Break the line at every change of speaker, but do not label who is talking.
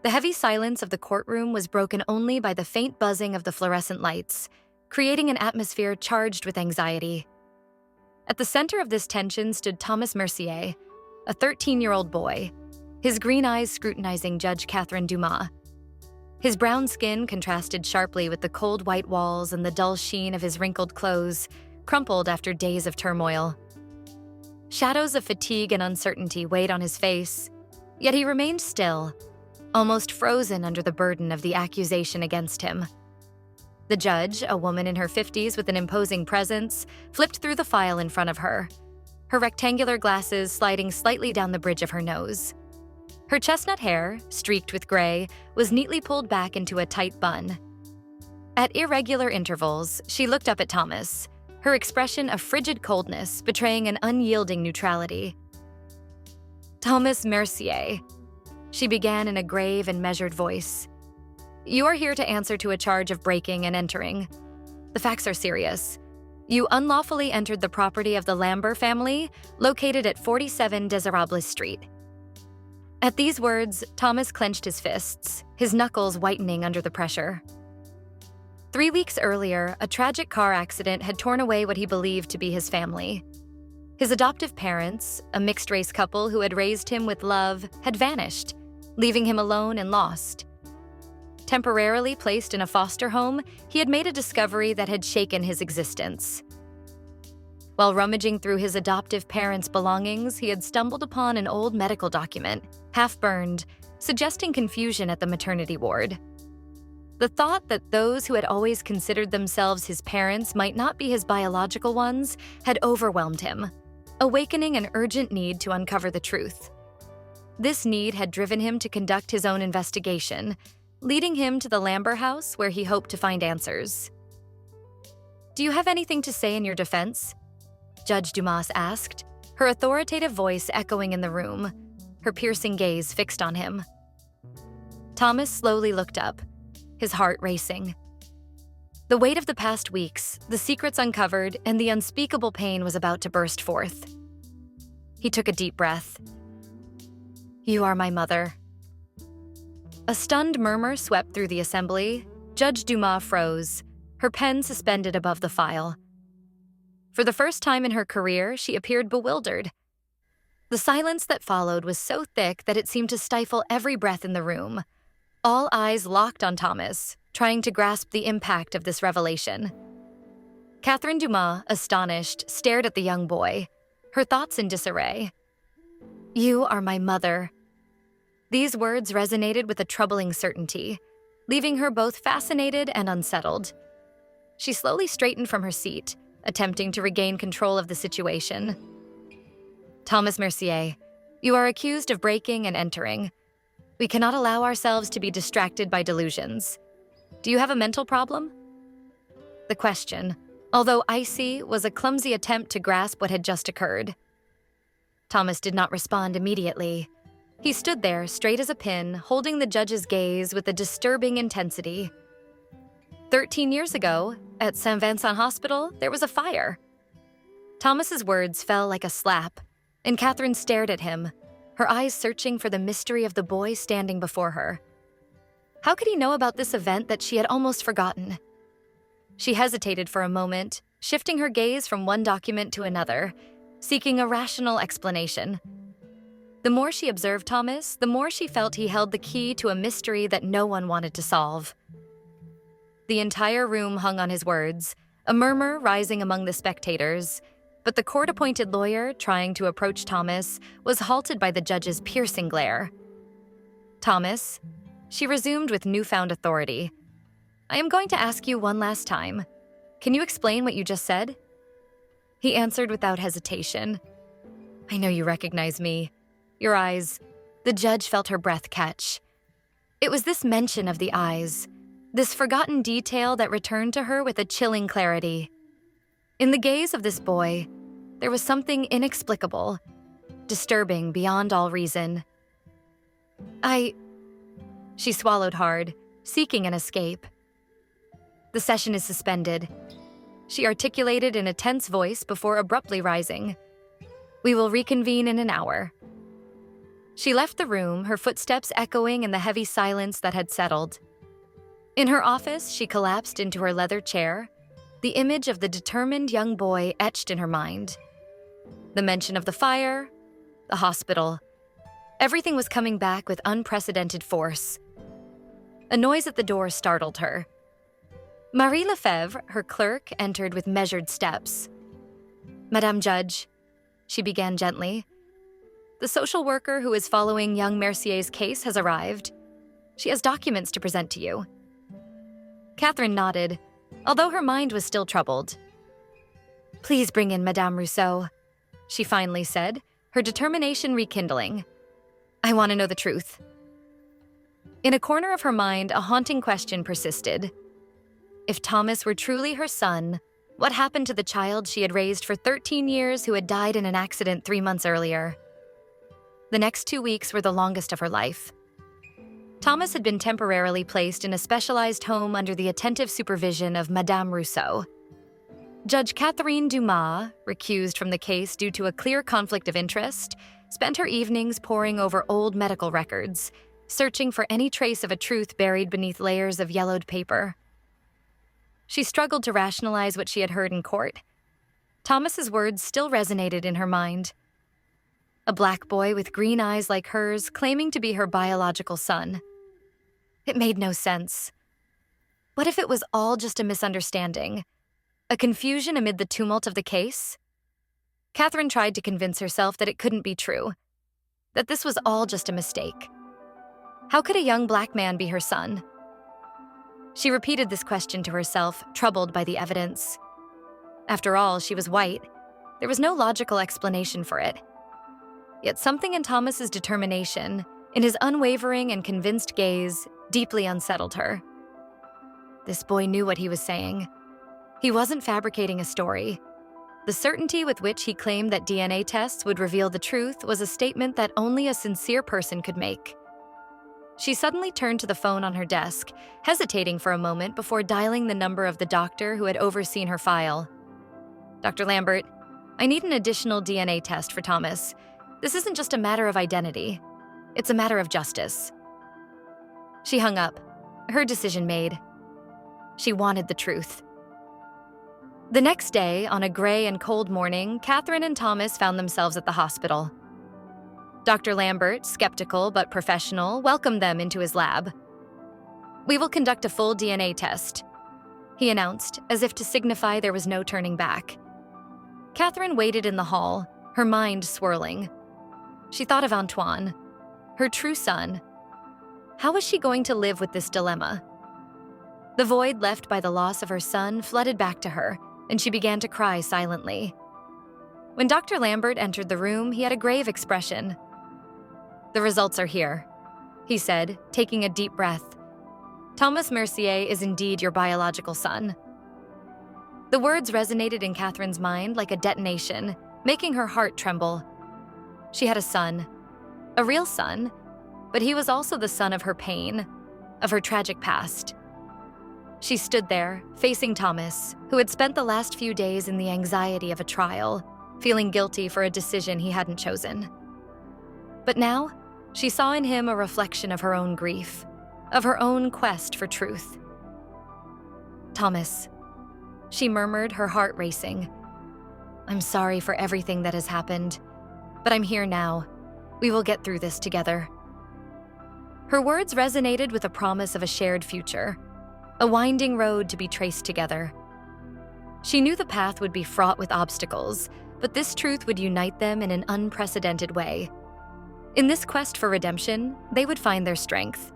The heavy silence of the courtroom was broken only by the faint buzzing of the fluorescent lights, creating an atmosphere charged with anxiety. At the center of this tension stood Thomas Mercier, a 13-year-old boy, his green eyes scrutinizing Judge Catherine Dumas. His brown skin contrasted sharply with the cold white walls and the dull sheen of his wrinkled clothes, crumpled after days of turmoil. Shadows of fatigue and uncertainty weighed on his face, yet he remained still, almost frozen under the burden of the accusation against him. The judge, a woman in her 50s with an imposing presence, flipped through the file in front of her, her rectangular glasses sliding slightly down the bridge of her nose. Her chestnut hair, streaked with gray, was neatly pulled back into a tight bun. At irregular intervals, she looked up at Thomas, her expression a frigid coldness betraying an unyielding neutrality. "Thomas Mercier," she began in a grave and measured voice. "You are here to answer to a charge of breaking and entering. The facts are serious. You unlawfully entered the property of the Lambert family, located at 47 Desirables Street." At these words, Thomas clenched his fists, his knuckles whitening under the pressure. 3 weeks earlier, a tragic car accident had torn away what he believed to be his family. His adoptive parents, a mixed-race couple who had raised him with love, had vanished, leaving him alone and lost. Temporarily placed in a foster home, he had made a discovery that had shaken his existence. While rummaging through his adoptive parents' belongings, he had stumbled upon an old medical document, half-burned, suggesting confusion at the maternity ward. The thought that those who had always considered themselves his parents might not be his biological ones had overwhelmed him, awakening an urgent need to uncover the truth. This need had driven him to conduct his own investigation, leading him to the Lambert house where he hoped to find answers. "Do you have anything to say in your defense?" Judge Dumas asked, her authoritative voice echoing in the room, her piercing gaze fixed on him. Thomas slowly looked up, his heart racing. The weight of the past weeks, the secrets uncovered, and the unspeakable pain was about to burst forth. He took a deep breath. "You are my mother." A stunned murmur swept through the assembly. Judge Dumas froze, her pen suspended above the file. For the first time in her career, she appeared bewildered. The silence that followed was so thick that it seemed to stifle every breath in the room. All eyes locked on Thomas, trying to grasp the impact of this revelation. Catherine Dumas, astonished, stared at the young boy, her thoughts in disarray. "You are my mother." These words resonated with a troubling certainty, leaving her both fascinated and unsettled. She slowly straightened from her seat, attempting to regain control of the situation. "Thomas Mercier, you are accused of breaking and entering. We cannot allow ourselves to be distracted by delusions. Do you have a mental problem?" The question, although icy, was a clumsy attempt to grasp what had just occurred. Thomas did not respond immediately. He stood there, straight as a pin, holding the judge's gaze with a disturbing intensity. 13 years ago, at St. Vincent Hospital, there was a fire. Thomas's words fell like a slap, and Catherine stared at him, her eyes searching for the mystery of the boy standing before her. How could he know about this event that she had almost forgotten? She hesitated for a moment, shifting her gaze from one document to another, seeking a rational explanation. The more she observed Thomas, the more she felt he held the key to a mystery that no one wanted to solve. The entire room hung on his words, a murmur rising among the spectators, but the court-appointed lawyer, trying to approach Thomas, was halted by the judge's piercing glare. "Thomas," she resumed with newfound authority, "I am going to ask you one last time. Can you explain what you just said?" He answered without hesitation. "I know you recognize me. Your eyes." The judge felt her breath catch. It was this mention of the eyes, this forgotten detail that returned to her with a chilling clarity. In the gaze of this boy, there was something inexplicable, disturbing beyond all reason. She swallowed hard, seeking an escape. "The session is suspended," she articulated in a tense voice before abruptly rising. "We will reconvene in an hour." She left the room, her footsteps echoing in the heavy silence that had settled. In her office, she collapsed into her leather chair, the image of the determined young boy etched in her mind. The mention of the fire, the hospital, everything was coming back with unprecedented force. A noise at the door startled her. Marie Lefebvre, her clerk, entered with measured steps. "Madame Judge," she began gently, "the social worker who is following young Mercier's case has arrived. She has documents to present to you." Catherine nodded, although her mind was still troubled. "Please bring in Madame Rousseau," she finally said, her determination rekindling. "I want to know the truth." In a corner of her mind, a haunting question persisted. If Thomas were truly her son, what happened to the child she had raised for 13 years who had died in an accident 3 months earlier? The next 2 weeks were the longest of her life. Thomas had been temporarily placed in a specialized home under the attentive supervision of Madame Rousseau. Judge Catherine Dumas, recused from the case due to a clear conflict of interest, spent her evenings poring over old medical records, searching for any trace of a truth buried beneath layers of yellowed paper. She struggled to rationalize what she had heard in court. Thomas's words still resonated in her mind. A black boy with green eyes like hers, claiming to be her biological son. It made no sense. What if it was all just a misunderstanding? A confusion amid the tumult of the case? Catherine tried to convince herself that it couldn't be true, that this was all just a mistake. How could a young black man be her son? She repeated this question to herself, troubled by the evidence. After all, she was white. There was no logical explanation for it. Yet something in Thomas's determination, in his unwavering and convinced gaze, deeply unsettled her. This boy knew what he was saying. He wasn't fabricating a story. The certainty with which he claimed that DNA tests would reveal the truth was a statement that only a sincere person could make. She suddenly turned to the phone on her desk, hesitating for a moment before dialing the number of the doctor who had overseen her file. "Dr. Lambert, I need an additional DNA test for Thomas. This isn't just a matter of identity. It's a matter of justice." She hung up, her decision made. She wanted the truth. The next day, on a gray and cold morning, Catherine and Thomas found themselves at the hospital. Dr. Lambert, skeptical but professional, welcomed them into his lab. "We will conduct a full DNA test," he announced, as if to signify there was no turning back. Catherine waited in the hall, her mind swirling. She thought of Antoine, her true son. How was she going to live with this dilemma? The void left by the loss of her son flooded back to her, and she began to cry silently. When Dr. Lambert entered the room, he had a grave expression. "The results are here," he said, taking a deep breath. "Thomas Mercier is indeed your biological son." The words resonated in Catherine's mind like a detonation, making her heart tremble. She had a son, a real son, but he was also the son of her pain, of her tragic past. She stood there, facing Thomas, who had spent the last few days in the anxiety of a trial, feeling guilty for a decision he hadn't chosen. But now, she saw in him a reflection of her own grief, of her own quest for truth. "Thomas," she murmured, her heart racing. "I'm sorry for everything that has happened, but I'm here now. We will get through this together." Her words resonated with a promise of a shared future, a winding road to be traced together. She knew the path would be fraught with obstacles, but this truth would unite them in an unprecedented way. In this quest for redemption, they would find their strength.